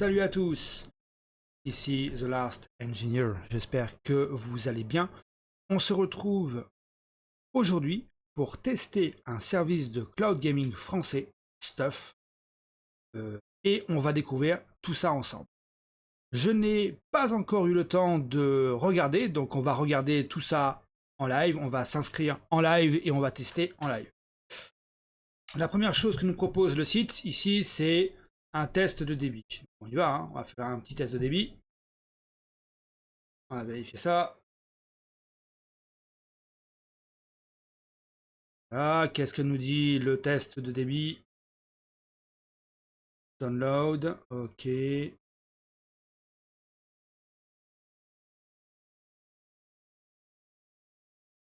Salut à tous, ici The Last Engineer, j'espère que vous allez bien. On se retrouve aujourd'hui pour tester un service de cloud gaming français, Stuff, et on va découvrir tout ça ensemble. Je n'ai pas encore eu le temps de regarder, donc on va regarder tout ça en live, on va s'inscrire en live et on va tester en live. La première chose que nous propose le site ici, c'est un test de débit. On y va, hein, on va faire un petit test de débit. On va vérifier ça. Ah, qu'est-ce que nous dit le test de débit? Download, ok.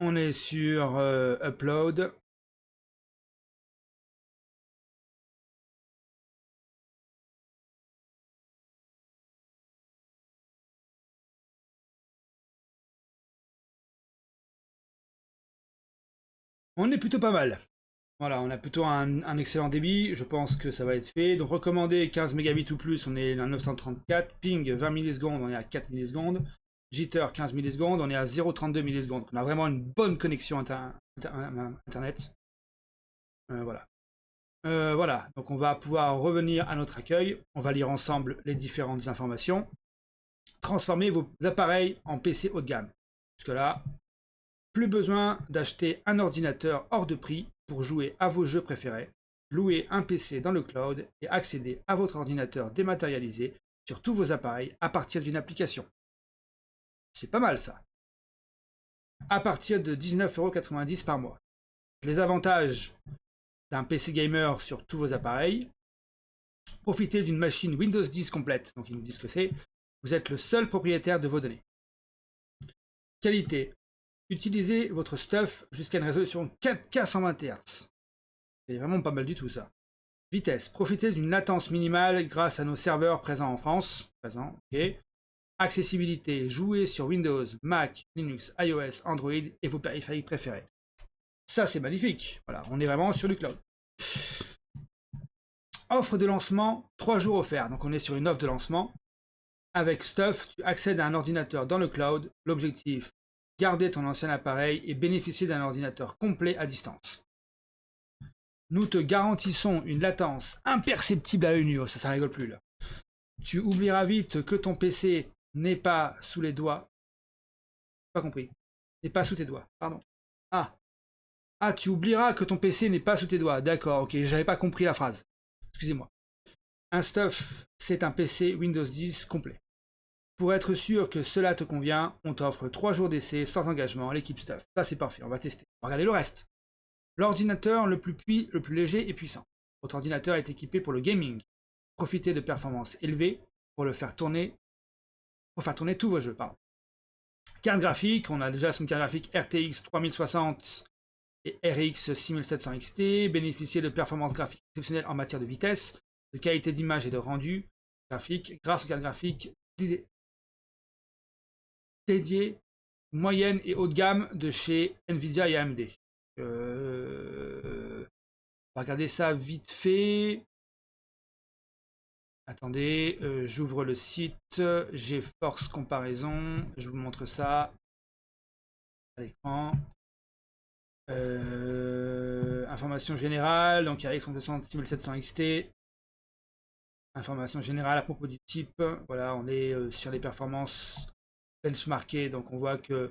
On est sur Upload. On est plutôt pas mal. Voilà, on a plutôt un excellent débit. Je pense que ça va être fait. Donc recommandé 15 mégabits ou plus, on est à 934. Ping 20 millisecondes, on est à 4 millisecondes. Jitter 15 millisecondes, on est à 0,32 millisecondes. On a vraiment une bonne connexion Internet. Voilà. Voilà, donc on va pouvoir revenir à notre accueil. On va lire ensemble les différentes informations. Transformez vos appareils en PC haut de gamme. Jusque là, plus besoin d'acheter un ordinateur hors de prix pour jouer à vos jeux préférés. Louez un PC dans le cloud et accédez à votre ordinateur dématérialisé sur tous vos appareils à partir d'une application. C'est pas mal ça. À partir de 19,90 € par mois. Les avantages d'un PC gamer sur tous vos appareils. Profitez d'une machine Windows 10 complète. Donc ils nous disent ce que c'est. Vous êtes le seul propriétaire de vos données. Qualité. Utilisez votre stuff jusqu'à une résolution 4K 120 Hz. C'est vraiment pas mal du tout ça. Vitesse. Profitez d'une latence minimale grâce à nos serveurs présents en France. Ok. Accessibilité. Jouez sur Windows, Mac, Linux, iOS, Android et vos périphériques préférés. Ça c'est magnifique. Voilà, on est vraiment sur du cloud. Offre de lancement, 3 jours offerts. Donc on est sur une offre de lancement. Avec Stuff, tu accèdes à un ordinateur dans le cloud. L'objectif, garder ton ancien appareil et bénéficier d'un ordinateur complet à distance. Nous te garantissons une latence imperceptible à l'œil nu. Ça rigole plus là. Tu oublieras vite que ton PC n'est pas sous les doigts. Pas compris. N'est pas sous tes doigts, pardon. Ah, tu oublieras que ton PC n'est pas sous tes doigts. D'accord, ok, j'avais pas compris la phrase. Excusez-moi. Un Stuff, c'est un PC Windows 10 complet. Pour être sûr que cela te convient, on t'offre 3 jours d'essai sans engagement, l'équipe Stuff. Ça c'est parfait, on va tester. On va regarder le reste. L'ordinateur le plus léger et puissant. Votre ordinateur est équipé pour le gaming. Profitez de performances élevées pour faire tourner tous vos jeux. Carte graphique, on a déjà son carte graphique RTX 3060 et RX 6700 XT. Bénéficiez de performances graphiques exceptionnelles en matière de vitesse, de qualité d'image et de rendu graphique grâce aux cartes graphiques dédiées moyenne et haut de gamme de chez Nvidia et AMD. On va regarder ça vite fait. Attendez, j'ouvre le site GeForce Comparaison. Je vous montre ça à l'écran. Information générale, donc RX 6700 XT. Information générale à propos du type. Voilà, on est sur les performances benchmarkées. Donc on voit que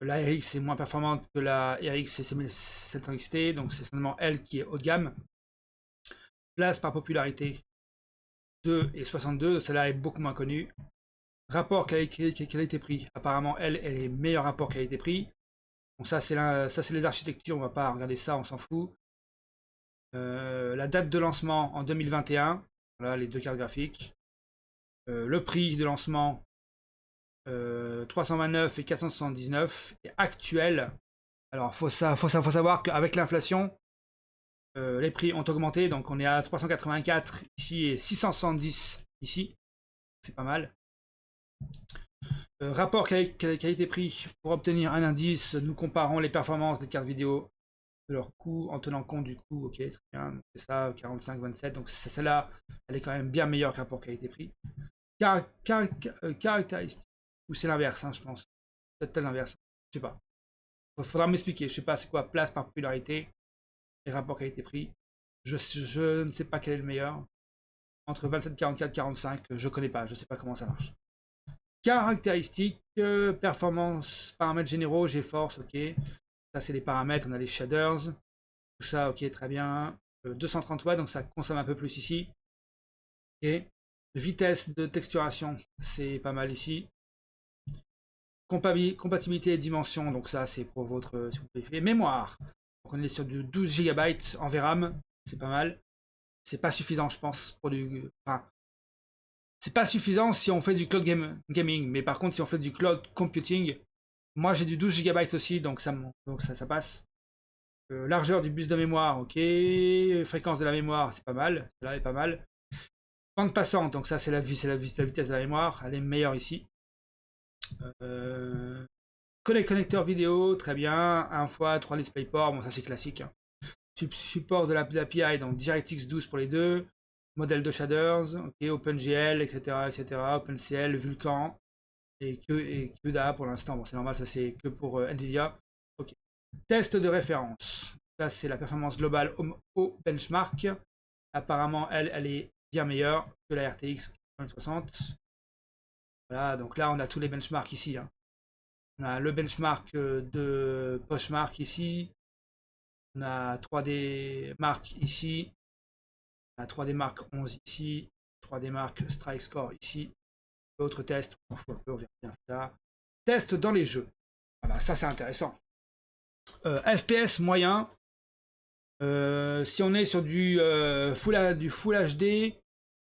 la RX est moins performante que la RX 6700 XT. Donc c'est seulement elle qui est haut de gamme. Place par popularité 2 et 62. Celle-là est beaucoup moins connue. Rapport qualité-prix. Apparemment, elle est meilleur rapport qualité-prix. Donc ça c'est les architectures. On va pas regarder ça, on s'en fout. La date de lancement en 2021. Voilà les deux cartes graphiques. Le prix de lancement 329 et 479 et actuel. Alors faut savoir qu'avec l'inflation, les prix ont augmenté, donc on est à 384 ici et 670 ici. C'est pas mal. Rapport qualité-prix. Pour obtenir un indice, nous comparons les performances des cartes vidéo de leur coût en tenant compte du coût. Ok, très bien. C'est ça, 45-27. Donc celle-là, elle est quand même bien meilleure que rapport qualité-prix. Caractéristique. Ou c'est l'inverse, hein, je pense. Peut-être l'inverse. Je sais pas. Faudra m'expliquer. Je sais pas c'est quoi place par popularité et rapport qualité-prix. Je ne sais pas quel est le meilleur. Entre 27, 44, 45, je connais pas. Je sais pas comment ça marche. Caractéristiques, performance, paramètres généraux, GeForce, ok. Ça, c'est les paramètres. On a les shaders. Tout ça, ok, très bien. 230 watts, donc ça consomme un peu plus ici. Ok. Vitesse de texturation, c'est pas mal ici. Compatibilité et dimension, donc ça, c'est pour votre. Si vous pouvez. Mémoire. Donc on est sur du 12 Go en VRAM. C'est pas mal. C'est pas suffisant, je pense, pour du. Enfin, c'est pas suffisant si on fait du cloud gaming, mais par contre, si on fait du cloud computing, moi j'ai du 12 Go aussi, donc ça passe. Largeur du bus de mémoire, ok. Fréquence de la mémoire, c'est pas mal. Celle-là est pas mal. Bande passante, donc ça c'est la vitesse de la mémoire, elle est meilleure ici. Connecteur vidéo, très bien. 1x 3 DisplayPort, bon ça c'est classique. Hein. Support de l'API, donc DirectX 12 pour les deux. Modèle de shaders, ok, OpenGL, etc., etc., OpenCL, Vulkan et CUDA pour l'instant. Bon, c'est normal, ça c'est que pour Nvidia. Ok. Test de référence. Ça c'est la performance globale au benchmark. Apparemment, elle est bien meilleure que la RTX 2060. Voilà, donc là on a tous les benchmarks ici. Hein. On a le benchmark de Poshmark ici. On a 3D Mark ici. On a 3D Mark 11 ici. 3D Mark Strike Score ici. Autre test, on s'en fout un peu, on verra bien ça. Test dans les jeux. Voilà, ça c'est intéressant. FPS moyen. Si on est sur du Full HD,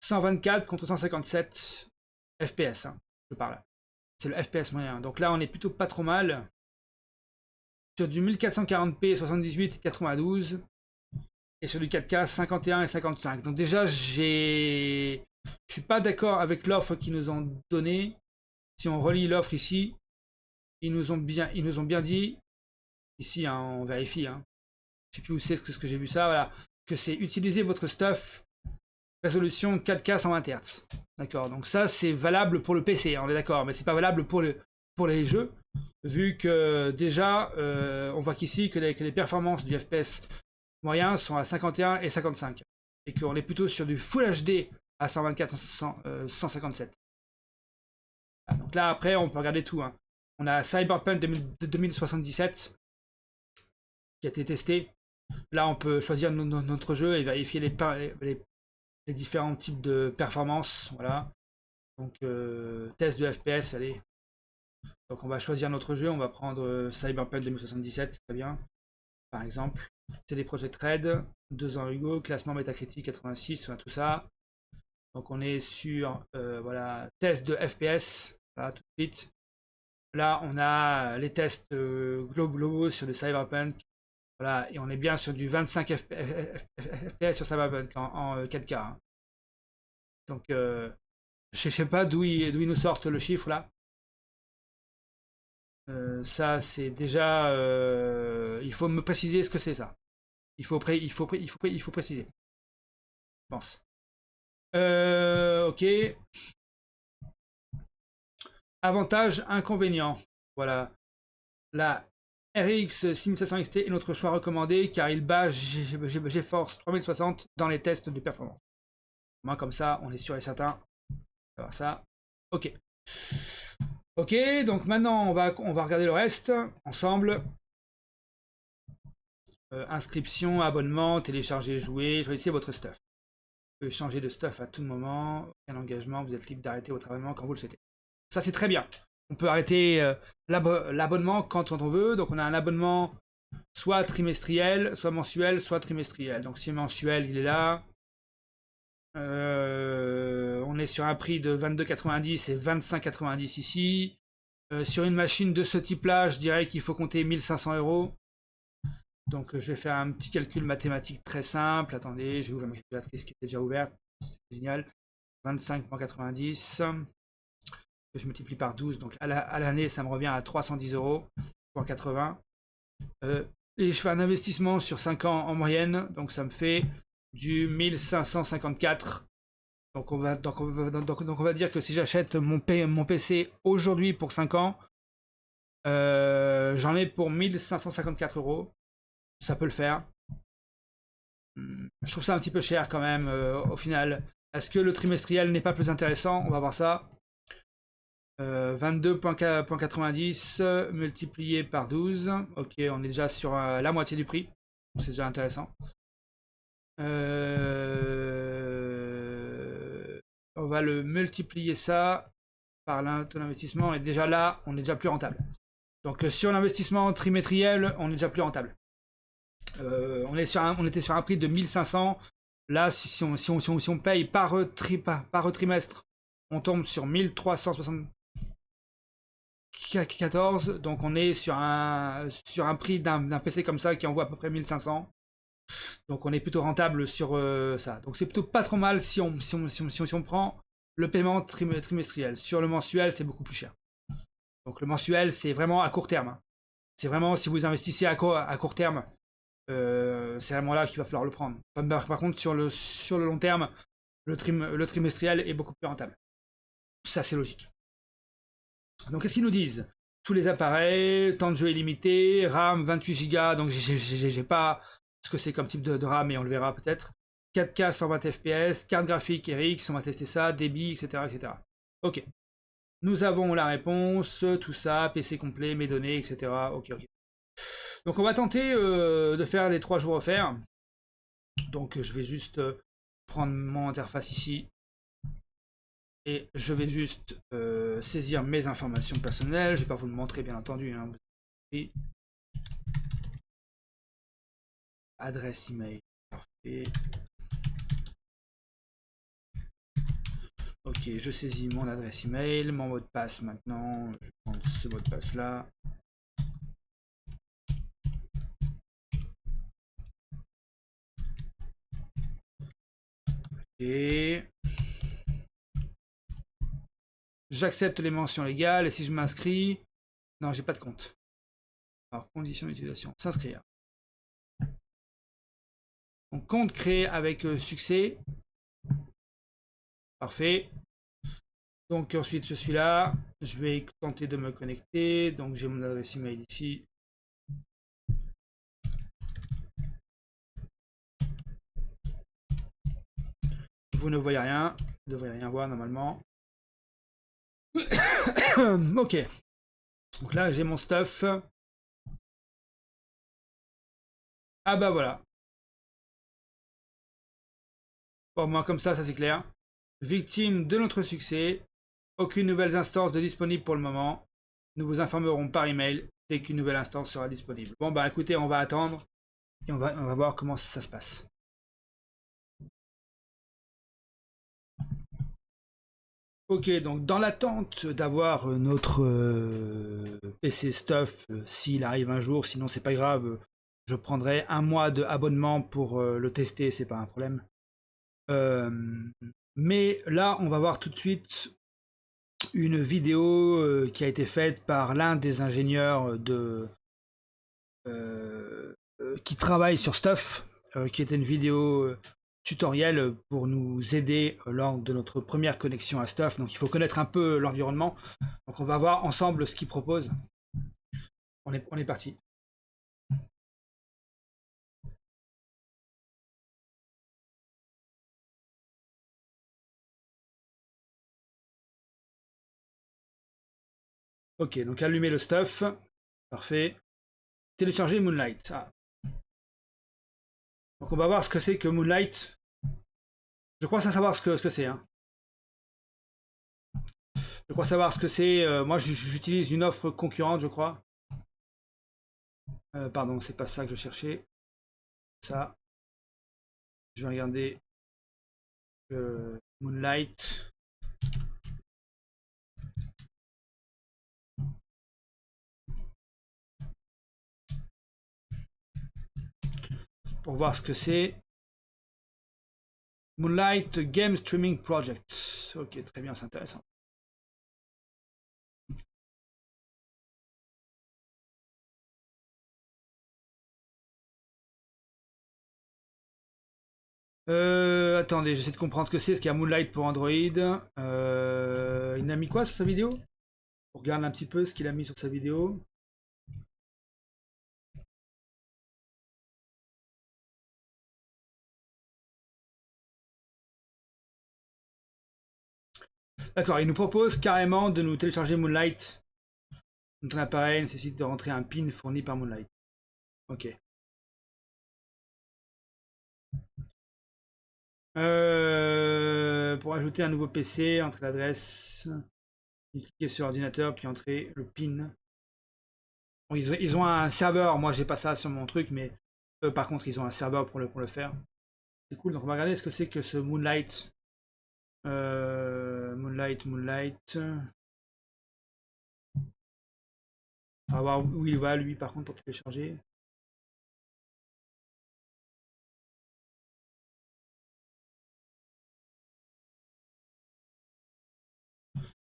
124 contre 157 FPS, hein, je parle. C'est le FPS moyen. Donc là, on est plutôt pas trop mal. Sur du 1440p, 78, 92. Et sur du 4K, 51 et 55. Donc déjà, je suis pas d'accord avec l'offre qu'ils nous ont donnée. Si on relit l'offre ici, ils nous ont bien dit. Ici, hein, on vérifie. Hein. Je sais plus où c'est ce que j'ai vu ça. Voilà. Que c'est utiliser votre stuff résolution 4K 120 Hz. D'accord. Donc ça, c'est valable pour le PC. Hein, on est d'accord. Mais c'est pas valable pour les jeux. Vu que déjà, on voit qu'ici que les performances du FPS moyen sont à 51 et 55. Et qu'on est plutôt sur du Full HD à 124, 157. Donc là, après, on peut regarder tout. Hein. On a Cyberpunk 2077 qui a été testé. Là, on peut choisir notre jeu et vérifier les différents types de performances. Voilà. Donc, test de FPS, allez. Donc, on va choisir notre jeu. On va prendre Cyberpunk 2077, c'est très bien. Par exemple, c'est des Project Red, 2 ans Hugo, classement Metacritic 86, voilà, tout ça. Donc, on est sur voilà, test de FPS. Voilà, tout de suite. Là, on a les tests globaux sur le Cyberpunk. Voilà, et on est bien sur du 25 FPS sur Cyberpunk en 4K. Hein. Donc, je sais pas d'où ils nous sortent le chiffre là. Ça, c'est déjà. Il faut me préciser ce que c'est ça. Il faut préciser. Je pense. Ok. Avantages, inconvénients. Voilà. La RX 6700 XT est notre choix recommandé car il bat GeForce 3060 dans les tests de performance. Moi, comme ça, on est sûr et certain. On va voir ça. Ok. Ok, donc maintenant, on va regarder le reste ensemble. Inscription, abonnement, télécharger, jouer. Choisissez votre stuff. Vous pouvez changer de stuff à tout moment. Aucun engagement, vous êtes libre d'arrêter votre abonnement quand vous le souhaitez. Ça, c'est très bien. On peut arrêter l'abonnement quand on veut. Donc, on a un abonnement soit trimestriel, soit mensuel, soit trimestriel. Donc, si mensuel, il est là. On est sur un prix de 22,90 et 25,90 ici. Sur une machine de ce type-là, je dirais qu'il faut compter 1500 €. Donc, je vais faire un petit calcul mathématique très simple. Attendez, je vais ouvrir ma calculatrice qui était déjà ouverte. C'est génial. 25,90. Je multiplie par 12. Donc, à l'année, ça me revient à 310 €. Et je fais un investissement sur 5 ans en moyenne. Donc, ça me fait du 1554 Donc on va dire que si j'achète mon PC aujourd'hui pour 5 ans, j'en ai pour 1 554 €. Ça peut le faire. Je trouve ça un petit peu cher quand même au final. Est-ce que le trimestriel n'est pas plus intéressant? On va voir ça. 22,90 multiplié par 12. Ok, on est déjà sur la moitié du prix. C'est déjà intéressant. On va le multiplier ça par l'investissement. Et déjà là, on est déjà plus rentable. Donc sur l'investissement trimestriel, on est déjà plus rentable. On était sur un prix de 1500. Là, si on paye par trimestre, on tombe sur 1374. Donc on est sur un prix d'un PC comme ça qui envoie à peu près 1500. Donc on est plutôt rentable sur ça. Donc c'est plutôt pas trop mal si on prend le paiement trimestriel. Sur le mensuel, c'est beaucoup plus cher. Donc le mensuel, c'est vraiment à court terme. C'est vraiment si vous investissez à court terme, c'est vraiment là qu'il va falloir le prendre. Par contre, sur le long terme, le trimestriel est beaucoup plus rentable. Ça, c'est logique. Donc, qu'est-ce qu'ils nous disent? Tous les appareils, temps de jeu illimité, RAM 28 Go, donc j'ai pas ce que c'est comme type de RAM, mais on le verra peut-être. 4K 120 fps, carte graphique RX, on va tester ça, débit, etc. etc. Ok. Nous avons la réponse, tout ça, PC complet, mes données, etc. Ok, ok. Donc on va tenter de faire les 3 jours offerts. Donc je vais juste prendre mon interface ici. Et je vais juste saisir mes informations personnelles. Je ne vais pas vous le montrer bien entendu. Hein. Adresse email. Parfait. Ok, je saisis mon adresse email, mon mot de passe maintenant. Je vais prendre ce mot de passe là. Et j'accepte les mentions légales. Et si je m'inscris, non, j'ai pas de compte. Alors, conditions d'utilisation. S'inscrire. Donc, compte créé avec succès. Parfait. Donc ensuite je suis là, je vais tenter de me connecter, donc j'ai mon adresse email ici. Vous ne voyez rien, vous ne devriez rien voir normalement. Ok, donc là j'ai mon stuff. Ah bah voilà. Bon, moi comme ça c'est clair. Victime de notre succès, aucune nouvelle instance de disponible pour le moment. Nous vous informerons par email dès qu'une nouvelle instance sera disponible. Bon bah écoutez, on va attendre et on va voir comment ça se passe. Ok, donc dans l'attente d'avoir notre PC stuff, s'il arrive un jour, sinon c'est pas grave, je prendrai un mois de abonnement pour le tester, c'est pas un problème. Euh, mais là, on va voir tout de suite une vidéo qui a été faite par l'un des ingénieurs qui travaille sur Stuff, qui était une vidéo tutoriel pour nous aider lors de notre première connexion à Stuff. Donc il faut connaître un peu l'environnement. Donc on va voir ensemble ce qu'il propose. On est parti. Ok, donc allumer le Stuff. Parfait. Télécharger Moonlight. Ah. Donc on va voir ce que c'est que Moonlight. Je crois savoir ce que c'est. Hein. Je crois savoir ce que c'est. Moi j'utilise une offre concurrente, je crois. Pardon, c'est pas ça que je cherchais. Ça. Je vais regarder Moonlight. Pour voir ce que c'est. Moonlight Game Streaming Project. Ok, très bien, c'est intéressant. Attendez, j'essaie de comprendre ce que c'est. Est-ce qu'il y a Moonlight pour Android? Il a mis quoi sur sa vidéo? On regarde un petit peu ce qu'il a mis sur sa vidéo. D'accord, il nous propose carrément de nous télécharger Moonlight. Ton appareil nécessite de rentrer un PIN fourni par Moonlight. Ok. Pour ajouter un nouveau PC, entrez l'adresse, cliquez sur l'ordinateur, puis entrez le PIN. Bon, ils ont un serveur, moi j'ai pas ça sur mon truc, mais eux par contre ils ont un serveur pour le faire. C'est cool, donc on va regarder ce que c'est que ce Moonlight. Moonlight. On va voir où il va lui par contre pour télécharger.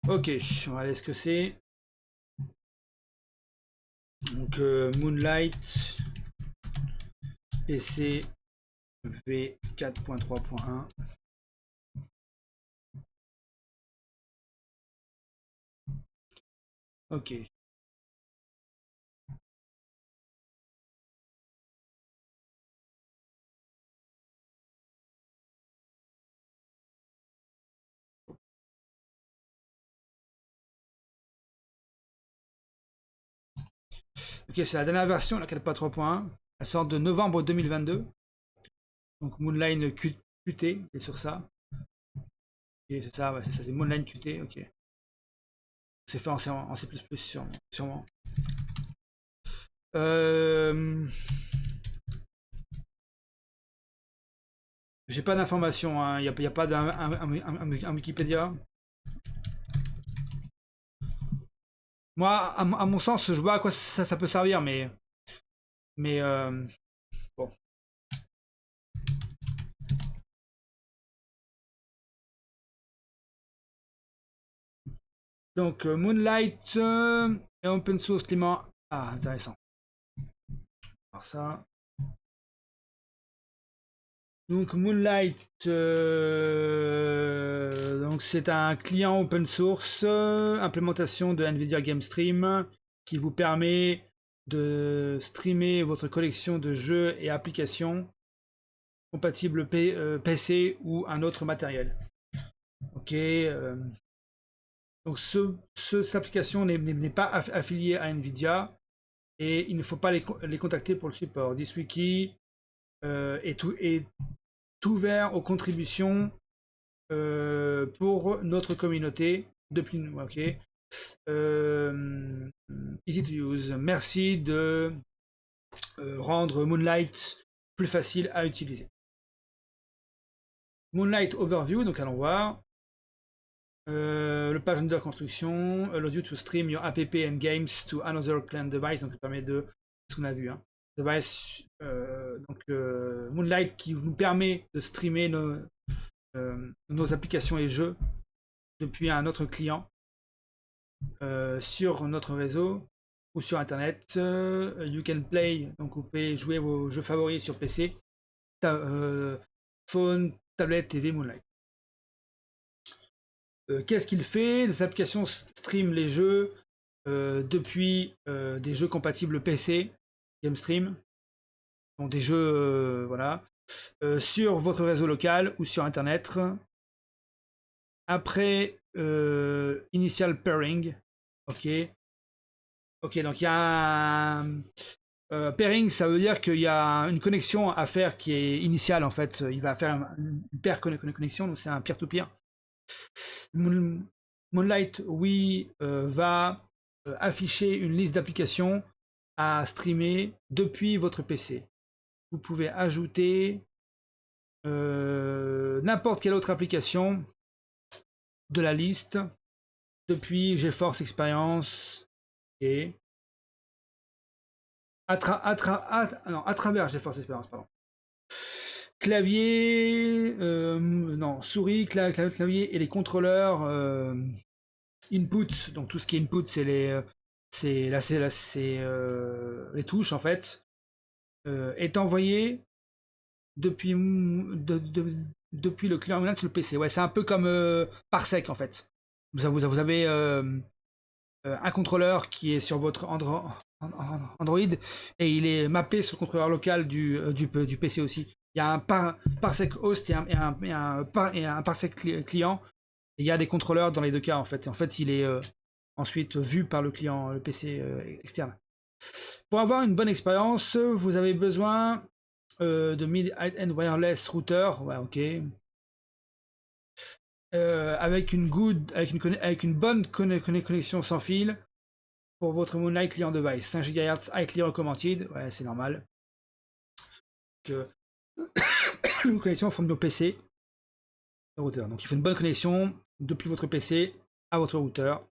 Ok, on va aller ce que c'est. Donc Moonlight PC V4.3.1. Ok. Ok, c'est la dernière version, la 4.3.1. Elle sort de novembre 2022. Donc Moonlight QT, c'est sur ça. Ok, c'est ça, ouais, c'est ça, c'est Moonlight QT, ok. C'est fait en C++, sûrement. J'ai pas d'informations, hein. Y a pas un Wikipédia. Moi, à mon sens, je vois à quoi ça peut servir, mais bon. Donc Moonlight et open source Clément. Ah, intéressant. Alors ça. Donc Moonlight, donc c'est un client open source, implémentation de NVIDIA Game Stream, qui vous permet de streamer votre collection de jeux et applications compatibles PC ou un autre matériel. Ok. Donc cette application n'est pas affiliée à NVIDIA et il ne faut pas les contacter pour le support. ThisWiki est ouvert aux contributions pour notre communauté depuis nous. Ok. Easy to use. Merci de rendre Moonlight plus facile à utiliser. Moonlight Overview, donc allons voir. Le page under construction, allows you to stream your app and games to another client device, donc ça permet de ce qu'on a vu, hein. Device, Moonlight qui nous permet de streamer nos applications et jeux depuis un autre client sur notre réseau ou sur internet. You can play, donc vous pouvez jouer vos jeux favoris sur PC, phone, tablette, TV, Moonlight. Qu'est-ce qu'il fait? Les applications stream les jeux depuis des jeux compatibles PC, GameStream, donc des jeux voilà, sur votre réseau local ou sur internet. Après initial pairing, ok. Ok, donc il y a un pairing, ça veut dire qu'il y a une connexion à faire qui est initiale en fait. Il va faire une paire connexion, donc c'est un peer-to-peer. Moonlight, oui, va afficher une liste d'applications à streamer depuis votre PC. Vous pouvez ajouter n'importe quelle autre application de la liste depuis GeForce Experience et à travers GeForce Experience, pardon. Clavier, non, souris, clavier et les contrôleurs input, donc tout ce qui est input, c'est les touches en fait, est envoyé depuis, depuis le client Moonlight sur le PC. Ouais, c'est un peu comme Parsec en fait. Vous avez un contrôleur qui est sur votre Android et il est mappé sur le contrôleur local du PC aussi. Il y a un parsec host et un parsec client. Et il y a des contrôleurs dans les deux cas en fait. Et en fait, il est ensuite vu par le client, le PC externe. Pour avoir une bonne expérience, vous avez besoin de mid-end wireless router. Ouais, ok. Avec une bonne connexion sans fil pour votre Moonlight client device. 5 GHz high clear recommended. Ouais, c'est normal. Que une connexion en forme de PC routeur. Donc il faut une bonne connexion depuis votre PC à votre routeur.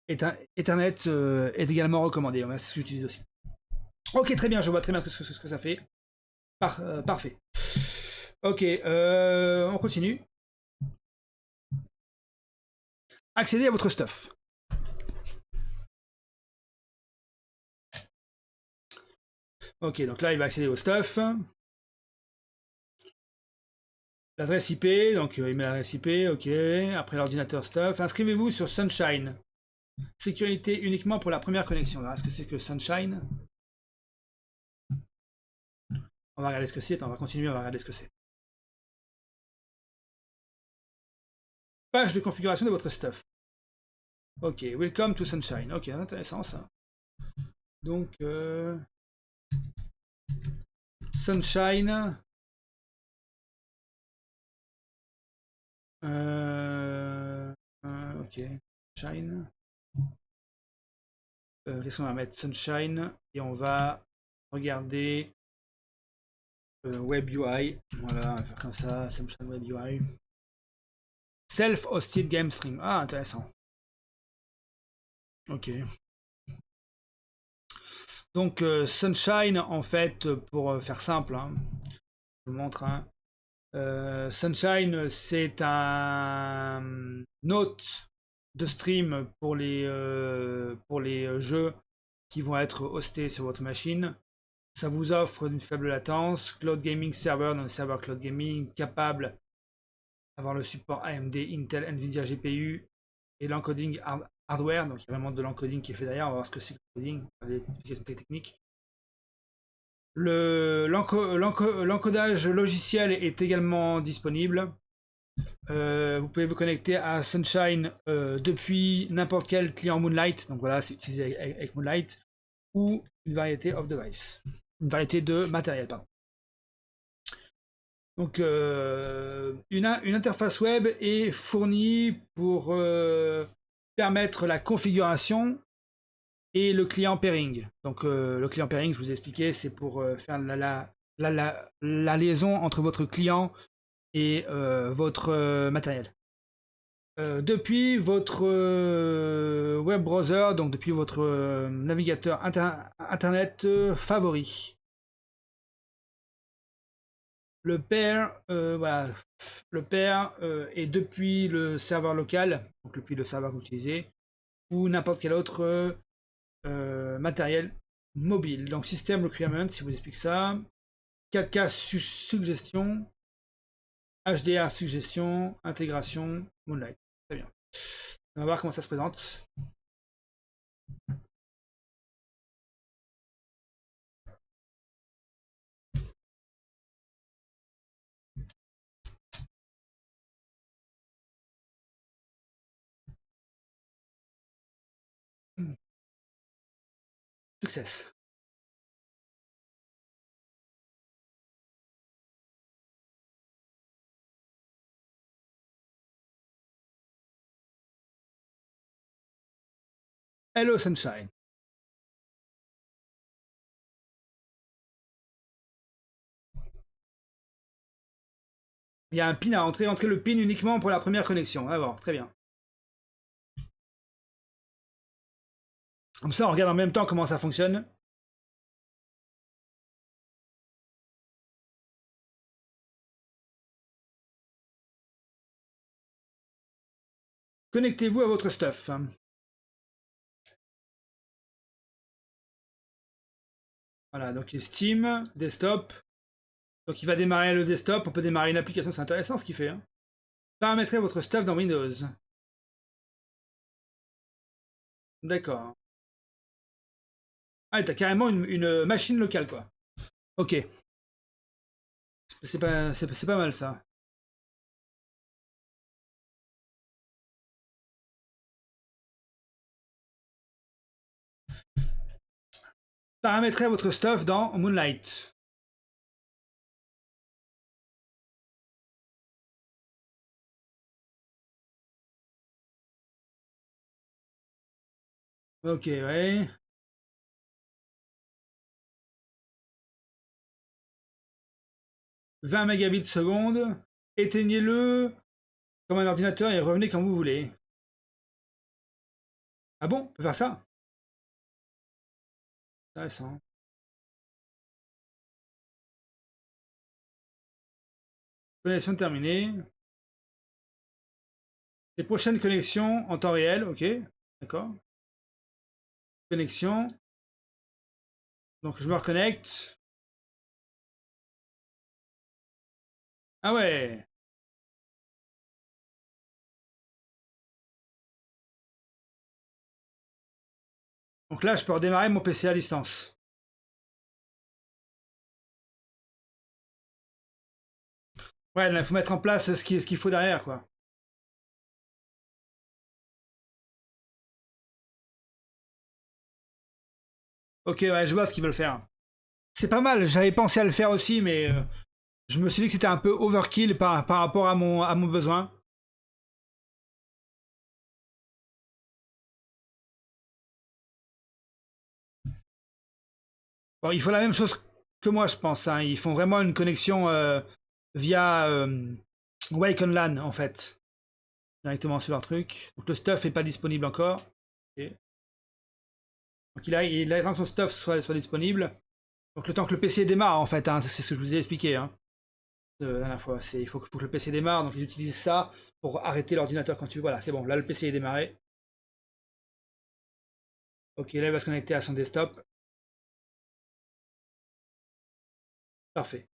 Ethernet est également recommandé. Ouais, c'est ce que j'utilise aussi. Ok, très bien, je vois très bien ce que ça fait. Parfait. Ok, on continue. Accédez à votre stuff. Ok, donc là, il va accéder au stuff. L'adresse IP, donc il met l'adresse IP, ok. Après l'ordinateur stuff. Inscrivez-vous sur Sunshine. Sécurité uniquement pour la première connexion. Alors, est-ce que c'est que Sunshine? On va regarder ce que c'est. Attends, on va continuer, on va regarder ce que c'est. Page de configuration de votre stuff. Ok, welcome to Sunshine. Ok, intéressant ça. Donc, Sunshine. Ok, Sunshine. Qu'est-ce qu'on va mettre? Sunshine. Et on va regarder Web UI. Voilà, on va faire comme ça. Sunshine Web UI. Self-hosted game stream. Ah, intéressant. Ok. Donc, Sunshine, en fait, pour faire simple, hein, je vous montre. Hein. Sunshine, c'est un hôte de stream pour les jeux qui vont être hostés sur votre machine. Ça vous offre une faible latence, Cloud Gaming Server, dans le serveur Cloud Gaming, capable d'avoir le support AMD, Intel, Nvidia GPU et l'encoding hardware. Donc il y a vraiment de l'encoding qui est fait derrière. On va voir ce que c'est que l'encoding, les spécifications techniques. L'encodage logiciel est également disponible. Vous pouvez vous connecter à Sunshine depuis n'importe quel client Moonlight. Donc voilà, c'est utilisé avec Moonlight. Ou une variété of device. Une variété de matériel, pardon. Donc une interface web est fournie pour permettre la configuration et le client pairing. Donc le client pairing, je vous ai expliqué, c'est pour faire la liaison entre votre client et votre matériel. Depuis votre web browser, donc depuis votre navigateur internet favori. Le pair, voilà, le pair est depuis le serveur local, donc depuis le serveur que vous utilisez, ou n'importe quel autre matériel mobile. Donc System Requirement, si vous explique ça. 4K suggestion, HDR suggestion, intégration, Moonlight. Très bien. On va voir comment ça se présente. Success. Hello Sunshine. Il y a un pin à entrer. Entrez le pin uniquement pour la première connexion. Alors, très bien. Comme ça, on regarde en même temps comment ça fonctionne. Connectez-vous à votre stuff. Voilà, donc Steam, desktop. Donc il va démarrer le desktop, on peut démarrer une application, c'est intéressant ce qu'il fait. Hein. Paramétrer votre stuff dans Windows. D'accord. Ah, t'as carrément une machine locale, quoi. Ok. C'est pas mal, ça. Paramétrer votre stuff dans Moonlight. Ok, ouais. 20 mégabits seconde. Éteignez-le comme un ordinateur et revenez quand vous voulez. Ah bon? On peut faire ça? Intéressant. Connexion terminée. Les prochaines connexions en temps réel, ok. D'accord. Connexion. Donc je me reconnecte. Ah ouais. Donc là, je peux redémarrer mon PC à distance. Ouais, il faut mettre en place ce qu'il faut derrière, quoi. Ok, ouais, je vois ce qu'ils veulent faire. C'est pas mal, j'avais pensé à le faire aussi, mais je me suis dit que c'était un peu overkill par rapport à mon besoin. Bon, ils font la même chose que moi, je pense. Hein. Ils font vraiment une connexion via Wake on LAN, en fait. Directement sur leur truc. Donc le stuff n'est pas disponible encore. Ok. Donc il attend que son stuff soit disponible. Donc le temps que le PC démarre, en fait, hein, c'est ce que je vous ai expliqué hein, la dernière fois. Il faut que le PC démarre, donc ils utilisent ça pour arrêter l'ordinateur quand tu... Voilà, c'est bon, là le PC est démarré. Ok, là il va se connecter à son desktop. Parfait.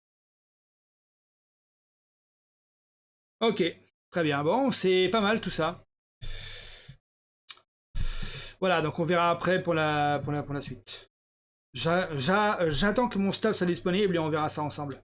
Ok, très bien. Bon, c'est pas mal tout ça. Voilà, donc on verra après pour la suite. J'attends que mon stuff soit disponible et on verra ça ensemble.